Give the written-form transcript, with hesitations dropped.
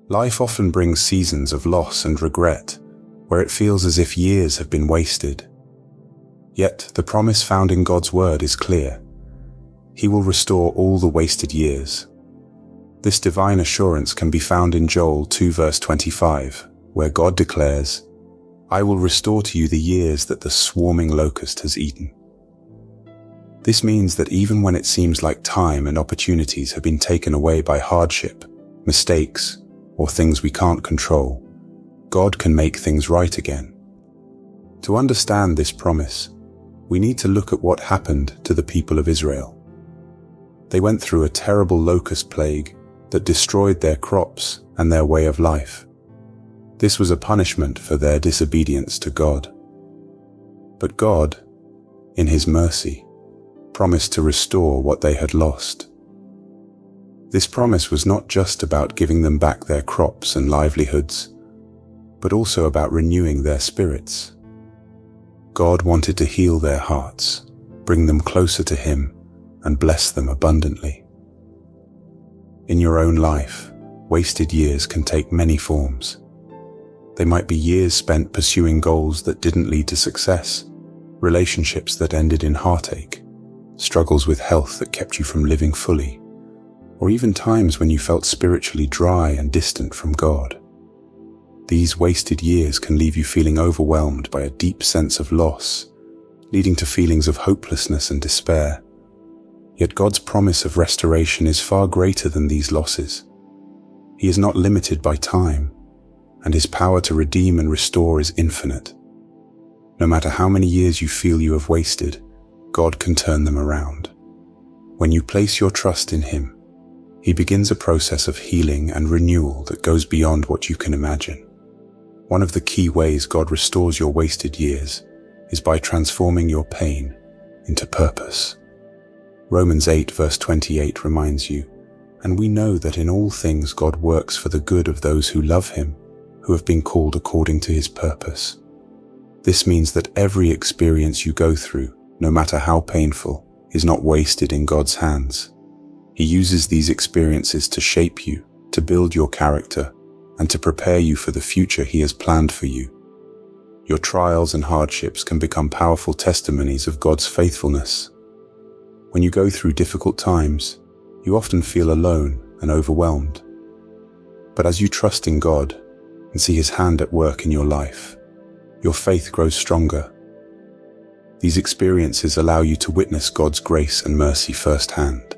Life often brings seasons of loss and regret, where it feels as if years have been wasted. Yet, the promise found in God's word is clear. He will restore all the wasted years. This divine assurance can be found in Joel 2 verse 25, where God declares, "I will restore to you the years that the swarming locust has eaten." This means that even when it seems like time and opportunities have been taken away by hardship, mistakes, or things we can't control, God can make things right again. To understand this promise, we need to look at what happened to the people of Israel. They went through a terrible locust plague that destroyed their crops and their way of life. This was a punishment for their disobedience to God. But God, in His mercy, promised to restore what they had lost. This promise was not just about giving them back their crops and livelihoods, but also about renewing their spirits. God wanted to heal their hearts, bring them closer to Him, and bless them abundantly. In your own life, wasted years can take many forms. They might be years spent pursuing goals that didn't lead to success, relationships that ended in heartache, struggles with health that kept you from living fully, or even times when you felt spiritually dry and distant from God. These wasted years can leave you feeling overwhelmed by a deep sense of loss, leading to feelings of hopelessness and despair. Yet God's promise of restoration is far greater than these losses. He is not limited by time, and His power to redeem and restore is infinite. No matter how many years you feel you have wasted, God can turn them around. When you place your trust in Him, He begins a process of healing and renewal that goes beyond what you can imagine. One of the key ways God restores your wasted years is by transforming your pain into purpose. Romans 8 verse 28 reminds you, "And we know that in all things God works for the good of those who love Him, who have been called according to His purpose." This means that every experience you go through, no matter how painful, is not wasted in God's hands. He uses these experiences to shape you, to build your character, and to prepare you for the future He has planned for you. Your trials and hardships can become powerful testimonies of God's faithfulness. When you go through difficult times, you often feel alone and overwhelmed. But as you trust in God and see His hand at work in your life, your faith grows stronger. These experiences allow you to witness God's grace and mercy firsthand.